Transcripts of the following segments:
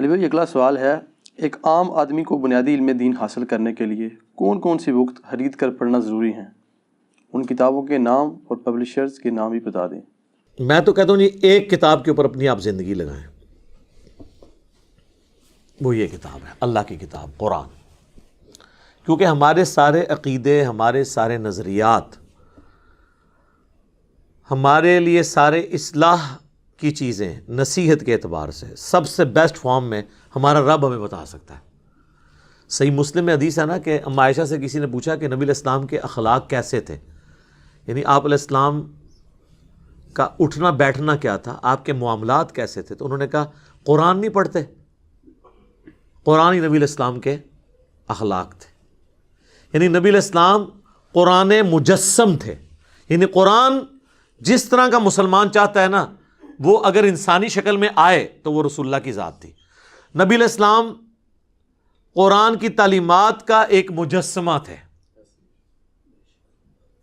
علی بھائی اگلا سوال ہے، ایک عام آدمی کو بنیادی علم دین حاصل کرنے کے لیے کون کون سی بکس خرید کر پڑھنا ضروری ہیں؟ ان کتابوں کے نام اور پبلشرز کے نام بھی بتا دیں۔ میں تو کہتا ہوں جی ایک کتاب کے اوپر اپنی آپ زندگی لگائیں، وہ یہ کتاب ہے، اللہ کی کتاب قرآن۔ کیونکہ ہمارے سارے عقیدے، ہمارے سارے نظریات، ہمارے لیے سارے اصلاح کی چیزیں نصیحت کے اعتبار سے سب سے بیسٹ فارم میں ہمارا رب ہمیں بتا سکتا ہے۔ صحیح مسلم میں حدیث ہے نا کہ ام عائشہ سے کسی نے پوچھا کہ نبی علیہ السلام کے اخلاق کیسے تھے، یعنی آپ علیہ السلام کا اٹھنا بیٹھنا کیا تھا، آپ کے معاملات کیسے تھے، تو انہوں نے کہا قرآن نہیں پڑھتے، قرآن ہی نبی علیہ السلام کے اخلاق تھے۔ یعنی نبی علیہ السلام قرآن مجسم تھے، یعنی قرآن جس طرح کا مسلمان چاہتا ہے نا، وہ اگر انسانی شکل میں آئے تو وہ رسول اللہ کی ذات تھی۔ نبی علیہ السلام قرآن کی تعلیمات کا ایک مجسمہ تھے،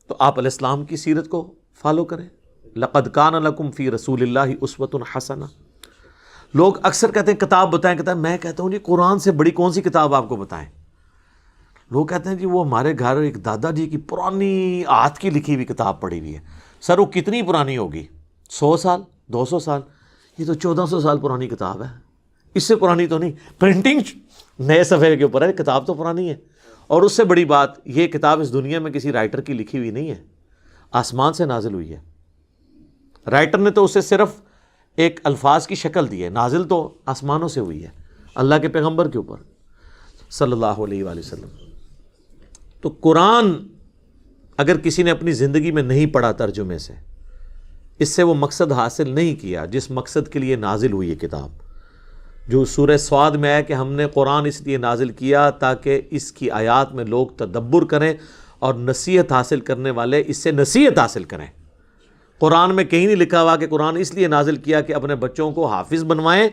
تو آپ علیہ السلام کی سیرت کو فالو کریں۔ لقد کان لکم فی رسول اللہ اسوۃ حسنہ۔ لوگ اکثر کہتے ہیں کتاب بتائیں، میں کہتا ہوں جی قرآن سے بڑی کون سی کتاب آپ کو بتائیں؟ لوگ کہتے ہیں جی وہ ہمارے گھر ایک دادا جی کی پرانی ہاتھ کی لکھی ہوئی کتاب پڑی ہوئی ہے۔ سر وہ کتنی پرانی ہوگی؟ 100 سال، 200 سال؟ یہ تو 1400 سال پرانی کتاب ہے، اس سے پرانی تو نہیں، پرنٹنگ نئے صفحے کے اوپر ہے، کتاب تو پرانی ہے۔ اور اس سے بڑی بات، یہ کتاب اس دنیا میں کسی رائٹر کی لکھی ہوئی نہیں ہے، آسمان سے نازل ہوئی ہے۔ رائٹر نے تو اسے صرف ایک الفاظ کی شکل دی ہے، نازل تو آسمانوں سے ہوئی ہے اللہ کے پیغمبر کے اوپر صلی اللہ علیہ وآلہ وسلم۔ تو قرآن اگر کسی نے اپنی زندگی میں نہیں پڑھا ترجمے سے، اس سے وہ مقصد حاصل نہیں کیا جس مقصد کے لیے نازل ہوئی یہ کتاب، جو سورہ صاد میں ہے کہ ہم نے قرآن اس لیے نازل کیا تاکہ اس کی آیات میں لوگ تدبر کریں اور نصیحت حاصل کرنے والے اس سے نصیحت حاصل کریں۔ قرآن میں کہیں نہیں لکھا ہوا کہ قرآن اس لیے نازل کیا کہ اپنے بچوں کو حافظ بنوائیں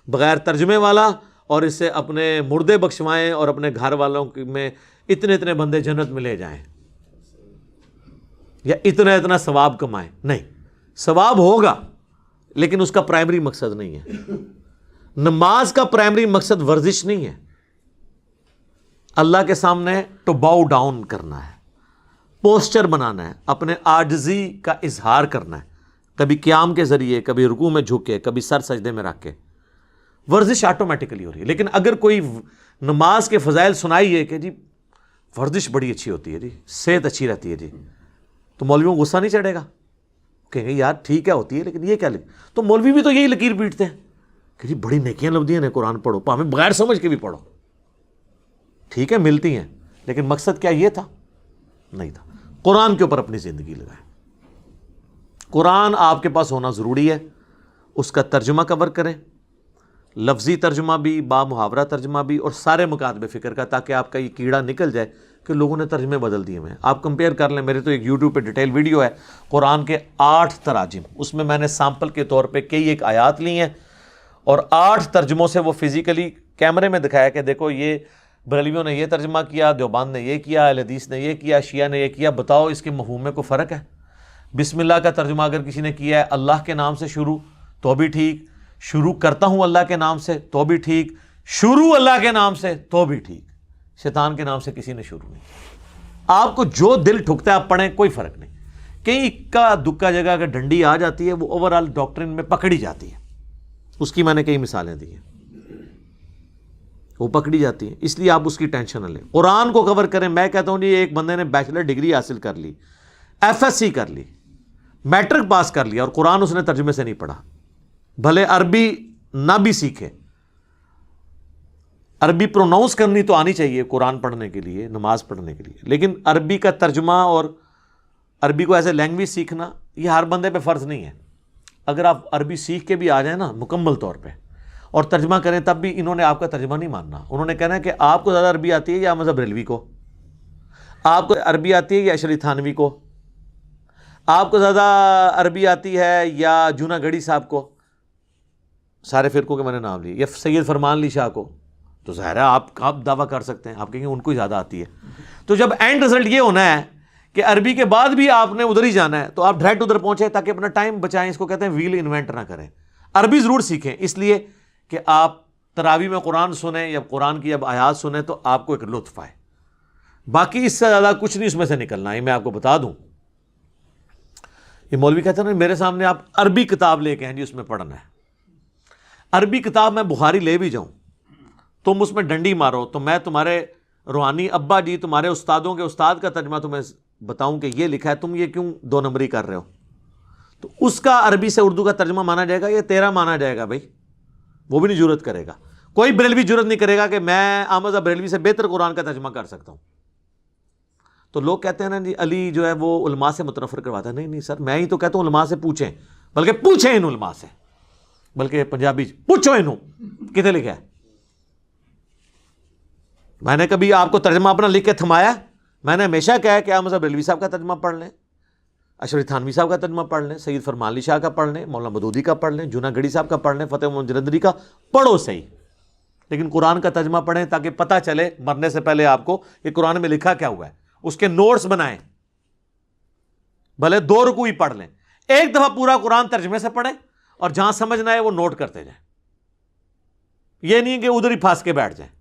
بغیر ترجمے والا، اور اس سے اپنے مردے بخشوائیں اور اپنے گھر والوں میں اتنے بندے جنت میں لے جائیں، یا اتنا ثواب کمائیں۔ نہیں، ثواب ہوگا لیکن اس کا پرائمری مقصد نہیں ہے۔ نماز کا پرائمری مقصد ورزش نہیں ہے، اللہ کے سامنے ٹو باؤ ڈاؤن کرنا ہے، پوسچر بنانا ہے، اپنے عاجزی کا اظہار کرنا ہے، کبھی قیام کے ذریعے، کبھی رکوع میں جھک کے، کبھی سر سجدے میں رکھ کے۔ ورزش آٹومیٹکلی ہو رہی ہے۔ لیکن اگر کوئی نماز کے فضائل سنائیے کہ جی ورزش بڑی اچھی ہوتی ہے جی، صحت اچھی رہتی ہے جی، تو مولویوں کو غصہ نہیں چڑھے گا؟ کہیں گے یار ٹھیک ہے ہوتی ہے لیکن یہ کیا تو مولوی بھی تو یہی لکیر پیٹتے ہیں کہ جی بڑی نیکیاں لبدیاں ہیں، قرآن پڑھو، ہمیں بغیر سمجھ کے بھی پڑھو۔ ٹھیک ہے ملتی ہیں، لیکن مقصد کیا یہ تھا؟ نہیں تھا۔ قرآن کے اوپر اپنی زندگی لگائیں۔ قرآن آپ کے پاس ہونا ضروری ہے، اس کا ترجمہ کور کریں، لفظی ترجمہ بھی، با محاورہ ترجمہ بھی، اور سارے مکاتب فکر کا، تاکہ آپ کا یہ کیڑا نکل جائے کہ لوگوں نے ترجمے بدل دیے ہیں۔ آپ کمپیئر کر لیں، میرے تو ایک یوٹیوب پہ ڈیٹیل ویڈیو ہے قرآن کے 8 تراجم، اس میں نے سیمپل کے طور پہ کئی ایک آیات لی ہیں اور 8 ترجموں سے وہ فزیکلی کیمرے میں دکھایا کہ دیکھو یہ بریلویوں نے یہ ترجمہ کیا، دیوبند نے یہ کیا، اہل حدیث نے یہ کیا، شیعہ نے یہ کیا، بتاؤ اس کے مفہوم میں کوئی فرق ہے؟ بسم اللہ کا ترجمہ اگر کسی نے کیا ہے اللہ کے نام سے شروع تو بھی ٹھیک، شروع کرتا ہوں اللہ کے نام سے تو بھی ٹھیک، شروع اللہ کے نام سے تو بھی ٹھیک، شیطان کے نام سے کسی نے شروع نہیں۔ آپ کو جو دل ٹھکتا ہے آپ پڑھیں، کوئی فرق نہیں۔ کہیں اکا دکا جگہ اگر ڈنڈی آ جاتی ہے وہ اوورآل ڈاکٹرن میں پکڑی جاتی ہے، اس کی میں نے کئی مثالیں دی ہیں، وہ پکڑی جاتی ہیں، اس لیے آپ اس کی ٹینشن نہ لیں، قرآن کو کور کریں۔ میں کہتا ہوں جی ایک بندے نے بیچلر ڈگری حاصل کر لی، FSc کر لی، میٹرک پاس کر لیا، اور قرآن اس نے ترجمے سے نہیں پڑھا، بھلے عربی نہ بھی سیکھے، عربی پروناؤنس کرنی تو آنی چاہیے قرآن پڑھنے کے لیے، نماز پڑھنے کے لیے، لیکن عربی کا ترجمہ اور عربی کو ایز اے لینگویج سیکھنا یہ ہر بندے پہ فرض نہیں ہے۔ اگر آپ عربی سیکھ کے بھی آ جائیں نا مکمل طور پہ اور ترجمہ کریں، تب بھی انہوں نے آپ کا ترجمہ نہیں ماننا، انہوں نے کہنا ہے کہ آپ کو زیادہ عربی آتی ہے یا مذہب بریلوی کو، آپ کو عربی آتی ہے یا اشری تھانوی کو، آپ کو زیادہ عربی آتی ہے یا جونا گڑھی صاحب کو، سارے فرقوں کے میں نے نام لیے، یا سید فرمان علی شاہ کو، تو ظاہر ہے آپ دعویٰ کر سکتے ہیں، آپ کہیں گے ان کو ہی زیادہ آتی ہے۔ تو جب اینڈ رزلٹ یہ ہونا ہے کہ عربی کے بعد بھی آپ نے ادھر ہی جانا ہے، تو آپ ڈائریکٹ ادھر پہنچے تاکہ اپنا ٹائم بچائیں، اس کو کہتے ہیں ویل انوینٹ نہ کریں۔ عربی ضرور سیکھیں، اس لیے کہ آپ تراویح میں قرآن سنیں یا قرآن کی جب آیات سنیں تو آپ کو ایک لطف آئے، باقی اس سے زیادہ کچھ نہیں اس میں سے نکلنا ہے. میں آپ کو بتا دوں، یہ مولوی کہتے ہیں نا میرے سامنے آپ عربی کتاب لے کے ہیں جی اس میں پڑھنا ہے. عربی کتاب میں بخاری لے بھی جاؤں، تم اس میں ڈنڈی مارو تو میں تمہارے روحانی ابا جی، تمہارے استادوں کے استاد کا ترجمہ تمہیں بتاؤں کہ یہ لکھا ہے، تم یہ کیوں 2 نمبری کر رہے ہو، تو اس کا عربی سے اردو کا ترجمہ مانا جائے گا، یہ تیرا مانا جائے گا بھائی. وہ بھی نہیں جرت کرے گا، کوئی بریلوی جرت نہیں کرے گا کہ میں احمد بریلوی سے بہتر قرآن کا ترجمہ کر سکتا ہوں. تو لوگ کہتے ہیں نا جی علی جو ہے وہ علماء سے متنفر کرواتا ہے. نہیں سر، میں ہی تو کہتا ہوں علماء سے پوچھیں، بلکہ پوچھیں ان علماء سے، بلکہ پنجابی پوچھو انہوں کتنے لکھا ہے. میں نے کبھی آپ کو ترجمہ اپنا لکھ کے تھمایا؟ میں نے ہمیشہ کہا ہے کہ آپ مذہب بریلوی صاحب کا ترجمہ پڑھ لیں، اشرف تھانوی صاحب کا ترجمہ پڑھ لیں، سید فرمان علی شاہ کا پڑھ لیں، مولانا مودودی کا پڑھ لیں، جونا گڑھی صاحب کا پڑھ لیں، فتح محمد جلندری کا پڑھو صحیح، لیکن قرآن کا ترجمہ پڑھیں تاکہ پتہ چلے مرنے سے پہلے آپ کو کہ قرآن میں لکھا کیا ہوا ہے. اس کے نوٹس بنائیں، بھلے 2 رکوع ہی پڑھ لیں، ایک دفعہ پورا قرآن ترجمے سے پڑھیں اور جہاں سمجھنا ہے وہ نوٹ کرتے جائیں. یہ نہیں کہ ادھر ہی پھانس کے بیٹھ جائیں.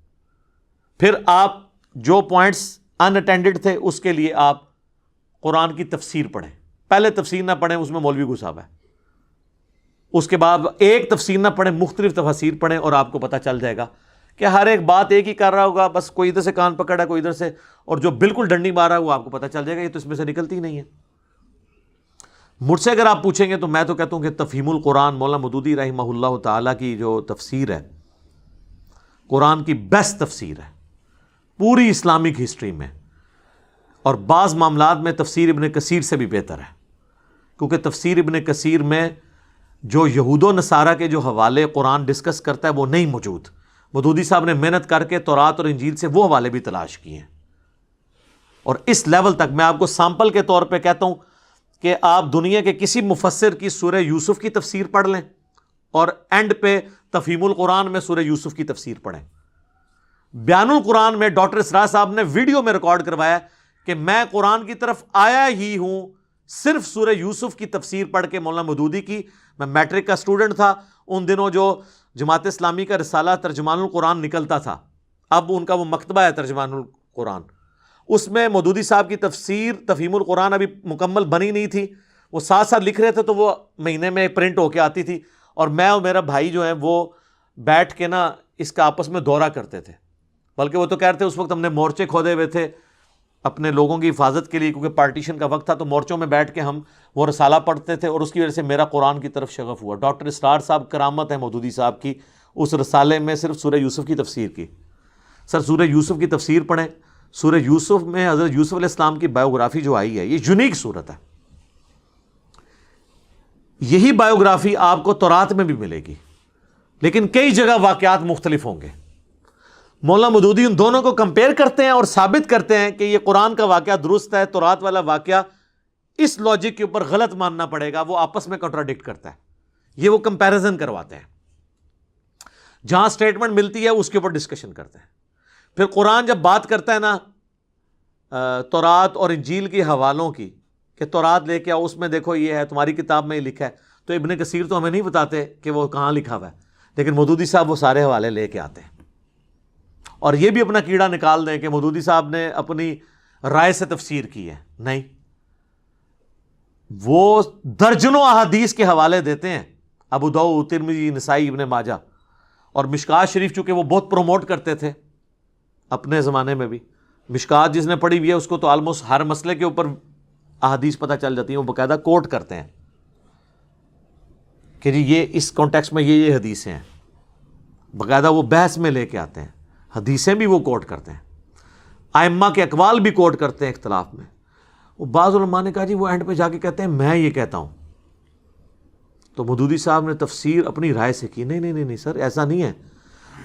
پھر آپ جو پوائنٹس ان اٹینڈڈ تھے اس کے لیے آپ قرآن کی تفسیر پڑھیں. پہلے تفسیر نہ پڑھیں، اس میں مولوی گھسا ہوا ہے. اس کے بعد ایک تفسیر نہ پڑھیں، مختلف تفاسیر پڑھیں اور آپ کو پتہ چل جائے گا کہ ہر ایک بات ایک ہی کر رہا ہوگا، بس کوئی ادھر سے کان پکڑا ہے کوئی ادھر سے، اور جو بالکل ڈنڈی مارا ہے وہ آپ کو پتہ چل جائے گا یہ تو اس میں سے نکلتی ہی نہیں ہے. مجھ سے اگر آپ پوچھیں گے تو میں تو کہتا ہوں کہ تفہیم القرآن مولانا مودودی رحمہ اللہ تعالیٰ کی جو تفسیر ہے قرآن کی بیسٹ تفسیر ہے پوری اسلامک ہسٹری میں، اور بعض معاملات میں تفسیر ابن کثیر سے بھی بہتر ہے، کیونکہ تفسیر ابن کثیر میں جو یہود و نصارہ کے جو حوالے قرآن ڈسکس کرتا ہے وہ نہیں موجود. مودودی صاحب نے محنت کر کے تورات اور انجیل سے وہ حوالے بھی تلاش کیے ہیں، اور اس لیول تک میں آپ کو سامپل کے طور پہ کہتا ہوں کہ آپ دنیا کے کسی مفسر کی سورہ یوسف کی تفسیر پڑھ لیں اور اینڈ پہ تفہیم القرآن میں سورہ یوسف کی تفسیر پڑھیں. بیان القرآن میں ڈاکٹر اسرار صاحب نے ویڈیو میں ریکارڈ کروایا کہ میں قرآن کی طرف آیا ہی ہوں صرف سورہ یوسف کی تفسیر پڑھ کے. مولانا مودودی کی، میں میٹرک کا اسٹوڈنٹ تھا ان دنوں، جو جماعت اسلامی کا رسالہ ترجمان القرآن نکلتا تھا، اب ان کا وہ مکتبہ ہے ترجمان القرآن، اس میں مودودی صاحب کی تفسیر تفہیم القرآن ابھی مکمل بنی نہیں تھی، وہ ساتھ ساتھ لکھ رہے تھے تو وہ مہینے میں پرنٹ ہو کے آتی تھی، اور میں اور میرا بھائی جو ہیں وہ بیٹھ کے نا اس کا آپس میں دورہ کرتے تھے. بلکہ وہ تو کہہ رہے تھے اس وقت ہم نے مورچے کھودے ہوئے تھے اپنے لوگوں کی حفاظت کے لیے، کیونکہ پارٹیشن کا وقت تھا، تو مورچوں میں بیٹھ کے ہم وہ رسالہ پڑھتے تھے، اور اس کی وجہ سے میرا قرآن کی طرف شغف ہوا. ڈاکٹر اسرار صاحب کرامت ہے مودودی صاحب کی، اس رسالے میں صرف سورہ یوسف کی تفسیر کی. سر سورہ یوسف کی تفسیر پڑھیں. سورہ یوسف میں حضرت یوسف علیہ السلام کی بایوگرافی جو آئی ہے یہ یونیک صورت ہے. یہی بایوگرافی آپ کو تورات میں بھی ملے گی، لیکن کئی جگہ واقعات مختلف ہوں گے. مولانا مودودی ان دونوں کو کمپیئر کرتے ہیں اور ثابت کرتے ہیں کہ یہ قرآن کا واقعہ درست ہے، تورات والا واقعہ اس لاجک کے اوپر غلط ماننا پڑے گا، وہ آپس میں کنٹراڈکٹ کرتا ہے. یہ وہ کمپیریزن کرواتے ہیں، جہاں سٹیٹمنٹ ملتی ہے اس کے اوپر ڈسکشن کرتے ہیں. پھر قرآن جب بات کرتا ہے نا تورات اور انجیل کے حوالوں کی کہ تورات لے کے آؤ، اس میں دیکھو یہ ہے، تمہاری کتاب میں یہ لکھا ہے، تو ابن کثیر تو ہمیں نہیں بتاتے کہ وہ کہاں لکھا ہوا ہے، لیکن مودودی صاحب وہ سارے حوالے لے کے آتے ہیں. اور یہ بھی اپنا کیڑا نکال دیں کہ مودودی صاحب نے اپنی رائے سے تفسیر کی ہے، نہیں، وہ درجنوں احادیث کے حوالے دیتے ہیں، ابو داؤد، ترمذی، نسائی، ابن ماجہ، اور مشکات شریف چونکہ وہ بہت پروموٹ کرتے تھے اپنے زمانے میں بھی. مشکات جس نے پڑھی ہوئی ہے اس کو تو آلموسٹ ہر مسئلے کے اوپر احادیث پتہ چل جاتی ہیں، وہ باقاعدہ کوٹ کرتے ہیں کہ جی یہ اس کانٹیکسٹ میں یہ حدیثیں ہیں، باقاعدہ وہ بحث میں لے کے آتے ہیں، حدیثیں بھی وہ کوٹ کرتے ہیں، ائمہ کے اقوال بھی کوٹ کرتے ہیں اختلاف میں. وہ بعض علماء نے کہا جی وہ اینڈ پہ جا کے کہتے ہیں میں یہ کہتا ہوں، تو مودودی صاحب نے تفسیر اپنی رائے سے کی. نہیں سر، ایسا نہیں ہے.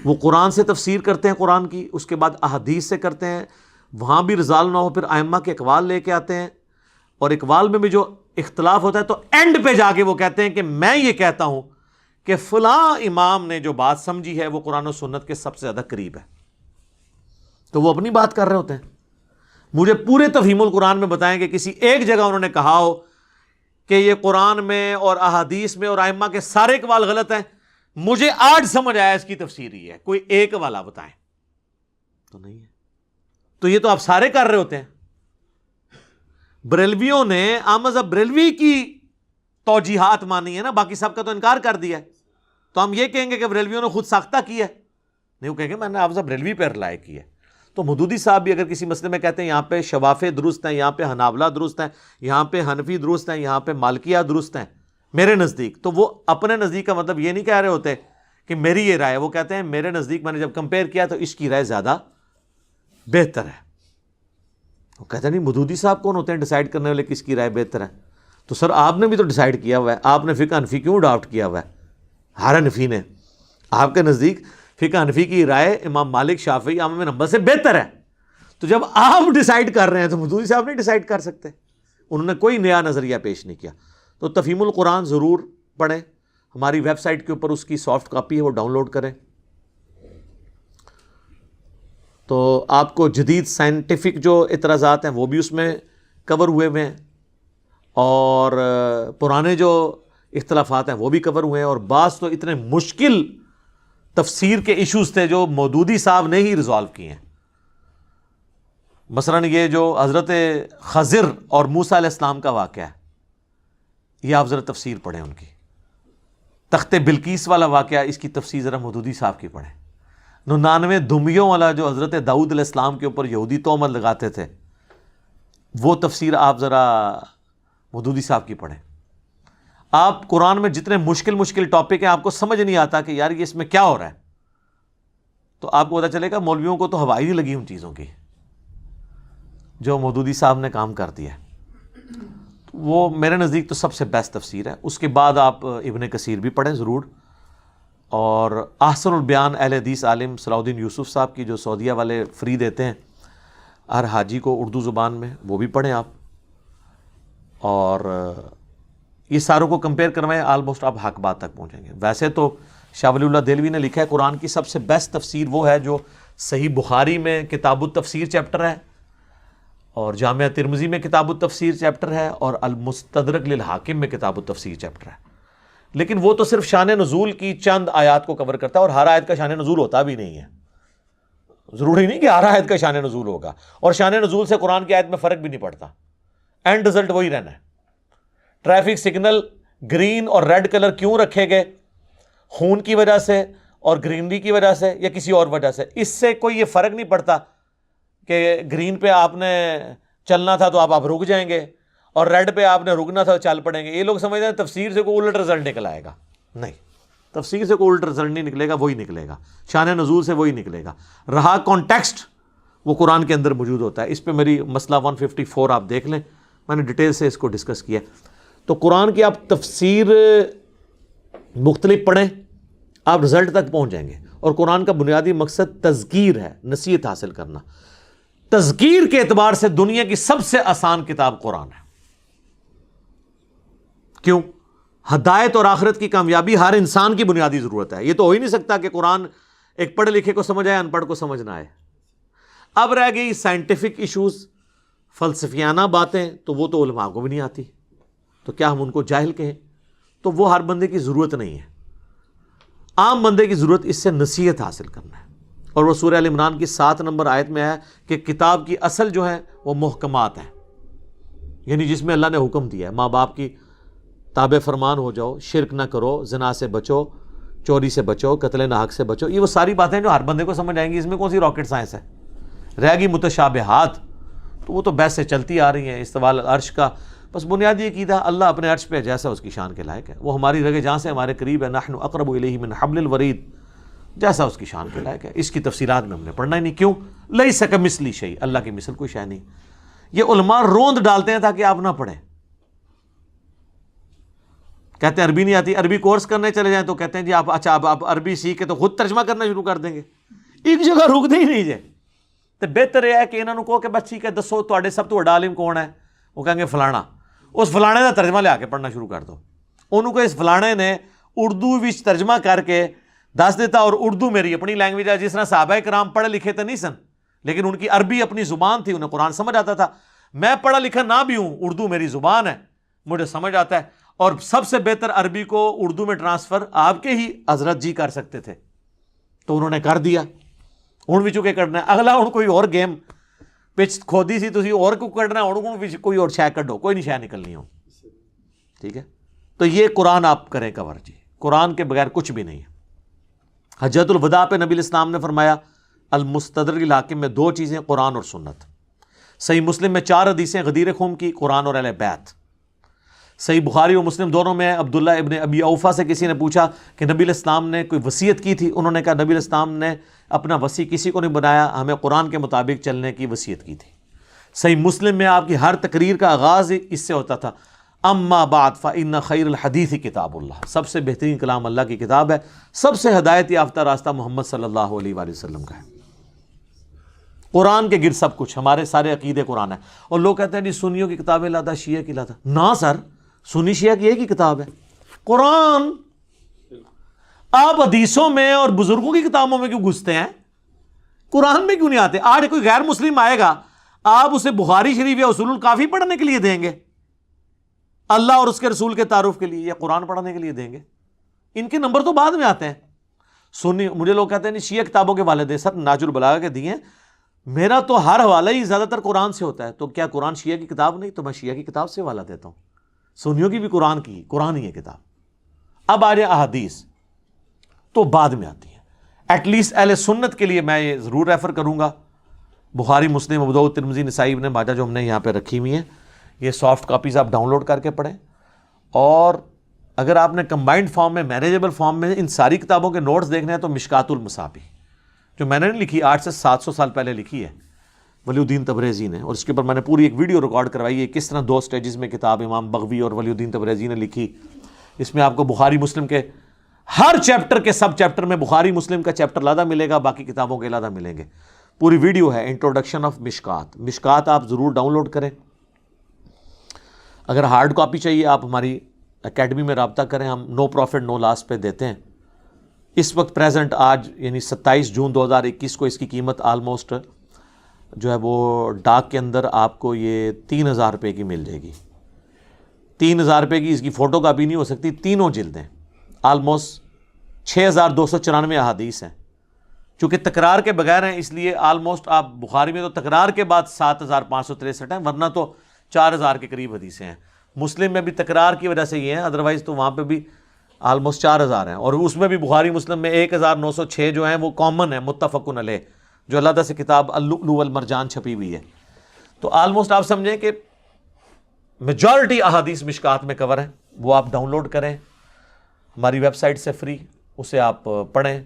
وہ قرآن سے تفسیر کرتے ہیں قرآن کی، اس کے بعد احادیث سے کرتے ہیں، وہاں بھی رضال نہ ہو پھر ائمہ کے اقوال لے کے آتے ہیں، اور اقوال میں بھی جو اختلاف ہوتا ہے تو اینڈ پہ جا کے وہ کہتے ہیں کہ میں یہ کہتا ہوں کہ فلاں امام نے جو بات سمجھی ہے وہ قرآن و سنت کے سب سے زیادہ قریب ہے. تو وہ اپنی بات کر رہے ہوتے ہیں. مجھے پورے تفہیم القرآن میں بتائیں کہ کسی ایک جگہ انہوں نے کہا ہو کہ یہ قرآن میں اور احادیث میں اور ائمہ کے سارے اقوال غلط ہیں، مجھے آج سمجھ آیا اس کی تفسیر ہی ہے، کوئی ایک والا بتائیں تو نہیں ہے. تو یہ تو آپ سارے کر رہے ہوتے ہیں. بریلویوں نے احمد بریلوی کی توجیحات مانی ہے نا، باقی سب کا تو انکار کر دیا ہے. تو ہم یہ کہیں گے کہ بریلویوں نے خود ساختہ کی ہے؟ نہیں، وہ کہیں گے میں نے احمد بریلوی پہ رلائے کی ہے. تو مودودی صاحب بھی اگر کسی مسئلے میں کہتے ہیں یہاں پہ شوافے درست ہیں، یہاں پہ حنابلہ درست ہیں، یہاں پہ حنفی درست ہیں، یہاں پہ مالکیہ درست ہیں میرے نزدیک، تو وہ اپنے نزدیک کا مطلب یہ نہیں کہہ رہے ہوتے کہ میری یہ رائے، وہ کہتے ہیں میرے نزدیک میں نے جب کمپیئر کیا تو اس کی رائے زیادہ بہتر ہے. وہ کہتے ہیں نہیں، مودودی صاحب کون ہوتے ہیں ڈیسائیڈ کرنے والے کس کی رائے بہتر ہے؟ تو سر آپ نے بھی تو ڈیسائیڈ کیا ہوا ہے، آپ نے فقہ حنفی کیوں اڈاپٹ کیا ہوا ہے؟ ہر حنفی نے. آپ کے نزدیک فقہ حنفی کی رائے امام مالک، شافعی، احمد بن حنبل سے بہتر ہے. تو جب آپ ڈیسائیڈ کر رہے ہیں تو مودودی صاحب نہیں ڈیسائیڈ کر سکتے؟ انہوں نے کوئی نیا نظریہ پیش نہیں کیا. تو تفہیم القرآن ضرور پڑھیں، ہماری ویب سائٹ کے اوپر اس کی سافٹ کاپی ہے، وہ ڈاؤن لوڈ کریں. تو آپ کو جدید سائنٹیفک جو اعتراضات ہیں وہ بھی اس میں کور ہوئے ہوئے ہیں، اور پرانے جو اختلافات ہیں وہ بھی کور ہوئے ہیں، اور بعض تو اتنے مشکل تفسیر کے ایشوز تھے جو مودودی صاحب نے ہی ریزالو کیے ہیں. مثلا یہ جو حضرت خضر اور موسیٰ علیہ السلام کا واقعہ ہے، یہ آپ ذرا تفسیر پڑھیں ان کی. تخت بلقیس والا واقعہ، اس کی تفسیر ذرا مودودی صاحب کی پڑھیں. 99 دھمیوں والا جو حضرت داؤد علیہ السلام کے اوپر یہودی تہمت لگاتے تھے، وہ تفسیر آپ ذرا مودودی صاحب کی پڑھیں. آپ قرآن میں جتنے مشکل ٹاپک ہیں آپ کو سمجھ نہیں آتا کہ یار یہ اس میں کیا ہو رہا ہے، تو آپ کو پتہ چلے گا مولویوں کو تو ہوائی نہیں لگی ان چیزوں کی جو مودودی صاحب نے کام کر دیا. وہ میرے نزدیک تو سب سے بیسٹ تفسیر ہے. اس کے بعد آپ ابن کثیر بھی پڑھیں ضرور، اور احسن البیان اہل حدیث عالم صلاح الدین یوسف صاحب کی جو سعودیہ والے فری دیتے ہیں ہر حاجی کو اردو زبان میں، وہ بھی پڑھیں آپ. اور یہ ساروں کو کمپیئر کروائیں، آلموسٹ آپ حق بات تک پہنچیں گے. ویسے تو شاہ ولی اللہ دہلوی نے لکھا ہے قرآن کی سب سے بیسٹ تفسیر وہ ہے جو صحیح بخاری میں کتاب التفسیر چیپٹر ہے، اور جامعہ ترمذی میں کتاب التفسیر چیپٹر ہے، اور المستدرک للحاکم میں کتاب التفسیر چیپٹر ہے. لیکن وہ تو صرف شان نزول کی چند آیات کو کور کرتا ہے، اور ہر آیت کا شان نزول ہوتا بھی نہیں ہے. ضروری نہیں کہ ہر آیت کا شان نزول ہوگا، اور شان نزول سے قرآن کی آیت میں فرق بھی نہیں پڑتا، اینڈ رزلٹ وہی رہنا ہے. ٹریفک سگنل گرین اور ریڈ کلر کیوں رکھے گئے؟ خون کی وجہ سے اور گرینری کی وجہ سے یا کسی اور وجہ سے؟ اس سے کوئی یہ فرق نہیں پڑتا کہ گرین پہ آپ نے چلنا تھا تو آپ رک جائیں گے، اور ریڈ پہ آپ نے رکنا تھا تو چل پڑیں گے. یہ لوگ سمجھتے ہیں تفسیر سے کوئی الٹ رزلٹ نکل آئے گا. نہیں، تفسیر سے کوئی الٹ رزلٹ نہیں نکلے گا، وہی نکلے گا. شان نزول سے وہی نکلے گا. رہا کانٹیکسٹ، وہ قرآن کے اندر موجود ہوتا ہے. اس پہ میری مسئلہ 154 آپ دیکھ لیں، میں نے ڈیٹیل سے اس کو ڈسکس کیا. تو قرآن کی آپ تفسیر مختلف پڑھیں، آپ رزلٹ تک پہنچ جائیں گے. اور قرآن کا بنیادی مقصد تذکیر ہے، نصیحت حاصل کرنا. تذکیر کے اعتبار سے دنیا کی سب سے آسان کتاب قرآن ہے. کیوں؟ ہدایت اور آخرت کی کامیابی ہر انسان کی بنیادی ضرورت ہے. یہ تو ہو ہی نہیں سکتا کہ قرآن ایک پڑھے لکھے کو سمجھ آئے، ان پڑھ کو سمجھ نہ آئے. اب رہ گئی سائنٹیفک ایشوز، فلسفیانہ باتیں، تو وہ تو علماء کو بھی نہیں آتی، تو کیا ہم ان کو جاہل کہیں؟ تو وہ ہر بندے کی ضرورت نہیں ہے. عام بندے کی ضرورت اس سے نصیحت حاصل کرنا ہے. اور وہ سورہ ال عمران کی 7 نمبر آیت میں ہے کہ کتاب کی اصل جو ہے وہ محکمات ہیں، یعنی جس میں اللہ نے حکم دیا ہے ماں باپ کی تابع فرمان ہو جاؤ، شرک نہ کرو، زنا سے بچو، چوری سے بچو، قتل ناحق سے بچو. یہ وہ ساری باتیں جو ہر بندے کو سمجھ آئیں گی. اس میں کون سی راکٹ سائنس ہے؟ رہ گئی متشابہات، تو وہ تو بحث سے چلتی آ رہی ہیں. استواء العرش کا بس بنیادی عقیدہ اللہ اپنے عرش پہ جیسا اس کی شان کے لائق ہے، وہ ہماری رگے جہاں سے ہمارے قریب ہے. نحن اقرب الیہ من حبل الورید، جیسا اس کی شان کے لائق ہے. اس کی تفصیلات میں ہم نے پڑھنا ہی نہیں. کیوں؟ لیس کمثلہ شیء، اللہ کی مثل کوئی شے نہیں. یہ علماء روند ڈالتے ہیں تاکہ آپ نہ پڑھیں. کہتے ہیں عربی نہیں آتی، عربی کورس کرنے چلے جائیں تو کہتے ہیں جی آپ اچھا آپ عربی سیکھ کے تو خود ترجمہ کرنا شروع کر دیں گے. ایک جگہ رک دے ہی نہیں جائے. تو بہتر یہ ہے کہ انہوں نے کہو کہ بس ٹھیک ہے دسو تواڈے سب تو بڑا عالم کون ہے؟ وہ کہیں گے فلانا. اس فلانے کا ترجمہ لے آ کے پڑھنا شروع کر دو. انہوں کو اس فلانے نے اردو وچ ترجمہ کر کے دس دیتا، اور اردو میری اپنی لینگویج ہے. جس طرح صحابہ کرام پڑھے لکھے تو نہیں سن، لیکن ان کی عربی اپنی زبان تھی، انہیں قرآن سمجھ آتا تھا. میں پڑھا لکھا نہ بھی ہوں، اردو میری زبان ہے، مجھے سمجھ آتا ہے. اور سب سے بہتر عربی کو اردو میں ٹرانسفر آپ کے ہی حضرت جی کر سکتے تھے، تو انہوں نے کر دیا. ہوں بھی چکے کرنا ہے اگلا، ہوں کوئی اور گیم پچ کھودی سی تھی اور کو کرنا ہے، کوئی اور شے کڈو، کوئی نہیں شے نکلنی ہو. ٹھیک ہے، تو یہ قرآن آپ کریں کور جی، قرآن کے بغیر کچھ بھی نہیں ہے. حجۃ الوداع پہ نبی الاسلام نے فرمایا المستدرک الحاکم میں 2 چیزیں، قرآن اور سنت. صحیح مسلم میں 4 حدیثیں غدیر خم کی، قرآن اور اہل بیت. صحیح بخاری اور مسلم دونوں میں عبداللہ ابن ابی اوفا سے کسی نے پوچھا کہ نبی الاسلام نے کوئی وصیت کی تھی؟ انہوں نے کہا نبی الاسلام نے اپنا وصی کسی کو نہیں بنایا، ہمیں قرآن کے مطابق چلنے کی وصیت کی تھی. صحیح مسلم میں آپ کی ہر تقریر کا آغاز اس سے ہوتا تھا اما بعد فإن خیر الحدیث کتاب اللہ، سب سے بہترین کلام اللہ کی کتاب ہے، سب سے ہدایت یافتہ راستہ محمد صلی اللہ علیہ وآلہ وسلم کا ہے. قرآن کے گرد سب کچھ، ہمارے سارے عقیدے قرآن ہے. اور لوگ کہتے ہیں جی سنیوں کی کتابیں لاتا، شیعہ کی لاتا. نہ سر، سنی شیعہ کی ایک ہی کتاب ہے قرآن. آپ حدیثوں میں اور بزرگوں کی کتابوں میں کیوں گھستے ہیں؟ قرآن میں کیوں نہیں آتے؟ آج کوئی غیر مسلم آئے گا، آپ اسے بخاری شریف یا اصول الکافی پڑھنے کے لیے دیں گے اللہ اور اس کے رسول کے تعارف کے لیے، یا قرآن پڑھنے کے لیے دیں گے؟ ان کے نمبر تو بعد میں آتے ہیں. سنی مجھے لوگ کہتے ہیں نہیں شیعہ کتابوں کے والے دے، سر ناج البلاغہ کے دیے، میرا تو ہر حوالہ ہی زیادہ تر قرآن سے ہوتا ہے. تو کیا قرآن شیعہ کی کتاب نہیں؟ تو میں شیعہ کی کتاب سے حوالہ دیتا ہوں. سنیوں کی بھی قرآن کی، قرآن ہی ہے کتاب. اب آ جائے احادیث تو بعد میں آتی ہیں. ایٹ لیسٹ اہل سنت کے لیے میں یہ ضرور ریفر کروں گا بخاری، مسلم، ابو داؤد، ترمذی، نسائی، ابن ماجہ جو ہم نے یہاں پہ رکھی ہوئی ہیں. یہ سافٹ کاپیز آپ ڈاؤن لوڈ کر کے پڑھیں. اور اگر آپ نے کمبائنڈ فارم میں، مینیجیبل فارم میں ان ساری کتابوں کے نوٹس دیکھنے ہیں تو مشکات المصابیح جو میں نے نہیں لکھی، 800 سے 700 سال پہلے لکھی ہے ولی الدین تبریزی نے، اور اس کے اوپر میں نے پوری ایک ویڈیو ریکارڈ کروائی ہے کس طرح 2 سٹیجز میں کتاب امام بغوی اور ولی الدین تبریزی نے لکھی. اس میں آپ کو بخاری مسلم کے ہر چیپٹر کے سب چیپٹر میں بخاری مسلم کا چیپٹر علیحدہ ملے گا، باقی کتابوں کے علیحدہ ملیں گے. پوری ویڈیو ہے انٹروڈکشن آف مشکات. مشکات آپ ضرور ڈاؤن لوڈ کریں. اگر ہارڈ کاپی چاہیے آپ ہماری اکیڈمی میں رابطہ کریں، ہم نو پروفٹ نو لاس پہ دیتے ہیں. اس وقت پریزنٹ آج یعنی 27 جون 2021 کو اس کی قیمت آلموسٹ جو ہے وہ ڈاک کے اندر آپ کو یہ 3000 روپے کی مل جائے گی. 3000 روپے کی اس کی فوٹو کاپی نہیں ہو سکتی. تینوں جلدیں آلموسٹ 6294 احادیث ہیں. چونکہ تکرار کے بغیر ہیں اس لیے آلموسٹ آپ بخاری میں تو تکرار کے بعد 7563 ہیں، ورنہ تو 4000 کے قریب حدیثیں ہیں. مسلم میں بھی تکرار کی وجہ سے یہ ہیں، ادروائز تو وہاں پہ بھی آلموسٹ 4000 ہیں. اور اس میں بھی بخاری مسلم میں 1906 جو ہیں وہ کامن ہیں، متفقن علیہ، جو علیحدہ سے کتاب اللؤلؤ والمرجان چھپی ہوئی ہے. تو آلموسٹ آپ سمجھیں کہ میجورٹی احادیث مشکات میں کور ہیں. وہ آپ ڈاؤن لوڈ کریں ہماری ویب سائٹ سے فری، اسے آپ پڑھیں.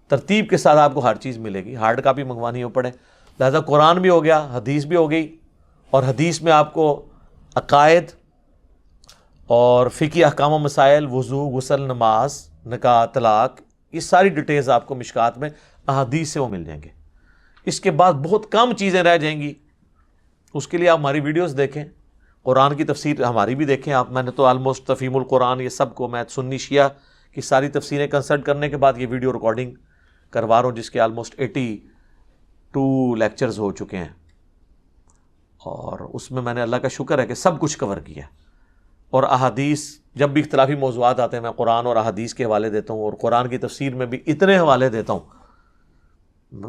ترتیب کے ساتھ آپ کو ہر چیز ملے گی. ہارڈ کاپی منگوانی ہو پڑے. لہذا قرآن بھی ہو گیا، حدیث بھی ہو گئی، اور حدیث میں آپ کو عقائد اور فقہی احکام و مسائل، وضو، غسل، نماز، نکاح، طلاق، یہ ساری ڈیٹیلز آپ کو مشکات میں احادیث سے وہ مل جائیں گے. اس کے بعد بہت کم چیزیں رہ جائیں گی. اس کے لیے آپ ہماری ویڈیوز دیکھیں، قرآن کی تفسیر ہماری بھی دیکھیں آپ. میں نے تو آلموسٹ تفہیم القرآن یہ سب کو میں سنی شیعہ کی ساری تفسیریں کنسلٹ کرنے کے بعد یہ ویڈیو ریکارڈنگ کروا رہا ہوں، جس کے آلموسٹ 82 لیکچرز ہو چکے ہیں. اور اس میں نے اللہ کا شکر ہے کہ سب کچھ کور کیا. اور احادیث جب بھی اختلافی موضوعات آتے ہیں میں قرآن اور احادیث کے حوالے دیتا ہوں، اور قرآن کی تفسیر میں بھی اتنے حوالے دیتا ہوں،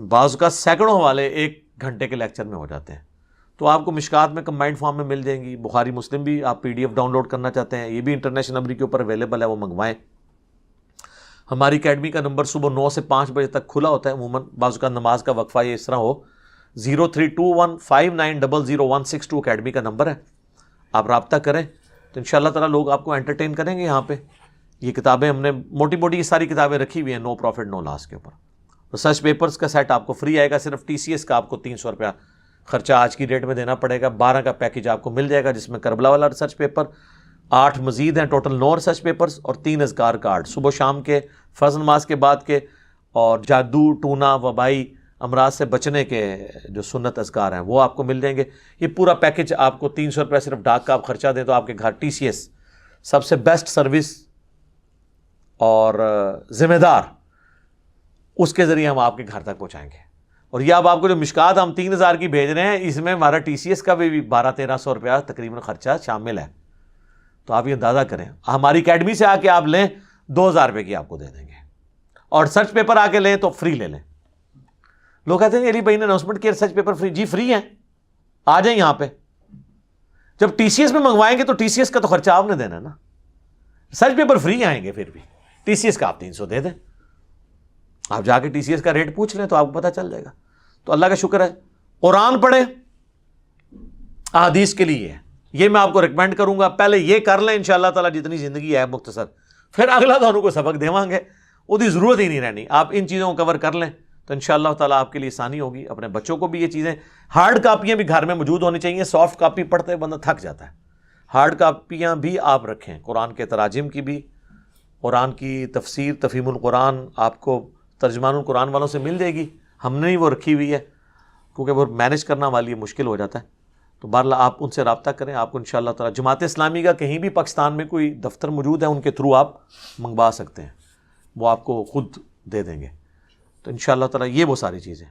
بعض کا سینکڑوں حوالے 1 گھنٹے کے لیکچر میں ہو جاتے ہیں. تو آپ کو مشکات میں کمبائنڈ فارم میں مل جائیں گی. بخاری مسلم بھی آپ PDF ڈاؤن لوڈ کرنا چاہتے ہیں، یہ بھی انٹرنیشنل نمبر کے اوپر اویلیبل ہے، وہ منگوائیں. ہماری اکیڈمی کا نمبر صبح 9 سے 5 بجے تک کھلا ہوتا ہے عموماً. بعض کا نماز کا وقفہ یہ اس طرح ہو. 032159000162 اکیڈمی کا نمبر ہے. آپ رابطہ کریں تو ان شاء اللہ تعالیٰ لوگ آپ کو انٹرٹین کریں گے یہاں پہ. یہ کتابیں ہم نے موٹی موٹی یہ ساری کتابیں رکھی ہوئی ہیں نو پروفٹ نو لاس کے اوپر. ریسرچ پیپرز کا سیٹ آپ کو فری آئے گا. صرف TCS کا آپ کو 300 روپیہ خرچہ آج کی ڈیٹ میں دینا پڑے گا. 12 کا پیکج آپ کو مل جائے گا جس میں کربلا والا ریسرچ پیپر، 8 مزید ہیں، ٹوٹل 9 ریسرچ پیپرز اور 3 اذکار کارڈ صبح شام کے، فرض نماز کے بعد کے، اور جادو، ٹونا، وبائی امراض سے بچنے کے جو سنت اذکار ہیں وہ آپ کو مل جائیں گے. یہ پورا پیکج آپ کو 300 روپیہ صرف ڈاک کا آپ خرچہ دیں تو آپ کے گھر TCS سب سے بیسٹ سروس اور ذمہ دار، اس کے ذریعے ہم آپ کے گھر تک پہنچائیں گے. اور یہ اب آپ کو جو مشکات ہم 3000 کی بھیج رہے ہیں، اس میں ہمارا TCS کا بھی 1200-1300 روپیہ تقریباً خرچہ شامل ہے. تو آپ یہ اندازہ کریں, ہماری اکیڈمی سے آ کے آپ لیں 2000 روپے کی آپ کو دے دیں گے, اور سرچ پیپر آ کے لیں تو فری لے لیں. لوگ کہتے ہیں علی بھائی نے اناؤنسمنٹ کیا سرچ پیپر فری. جی فری ہیں, آ جائیں یہاں پہ. جب ٹی سی ایس میں منگوائیں گے تو ٹی سی ایس کا تو خرچہ آپ نے دینا نا, سرچ پیپر فری آئیں گے, پھر بھی ٹی سی ایس کا آپ 300 دے دیں. آپ جا کے ٹی سی ایس کا ریٹ پوچھ لیں تو آپ کو پتہ چل جائے گا. تو اللہ کا شکر ہے, قرآن پڑھیں, احادیث کے لیے یہ میں آپ کو ریکمینڈ کروں گا. پہلے یہ کر لیں انشاءاللہ تعالیٰ, جتنی زندگی ہے مختصر, پھر اگلا دونوں کو سبق دیوان گے, وہ دی ضرورت ہی نہیں رہنی. آپ ان چیزوں کو کور کر لیں تو انشاءاللہ تعالیٰ آپ کے لیے آسانی ہوگی. اپنے بچوں کو بھی یہ چیزیں, ہارڈ کاپیاں بھی گھر میں موجود ہونی چاہیے. سافٹ کاپی پڑھتے بندہ تھک جاتا ہے, ہارڈ کاپیاں بھی آپ رکھیں. قرآن کے تراجم کی بھی, قرآن کی تفسیر تفہیم القرآن آپ کو ترجمان القرآن والوں سے مل جائے گی. ہم نے ہی وہ رکھی ہوئی ہے کیونکہ وہ مینیج کرنا ہمارے لیے مشکل ہو جاتا ہے. تو بہرحال آپ ان سے رابطہ کریں. آپ کو انشاءاللہ تعالیٰ جماعت اسلامی کا کہیں بھی پاکستان میں کوئی دفتر موجود ہے, ان کے تھرو آپ منگوا سکتے ہیں, وہ آپ کو خود دے دیں گے. تو انشاءاللہ تعالیٰ یہ وہ ساری چیزیں.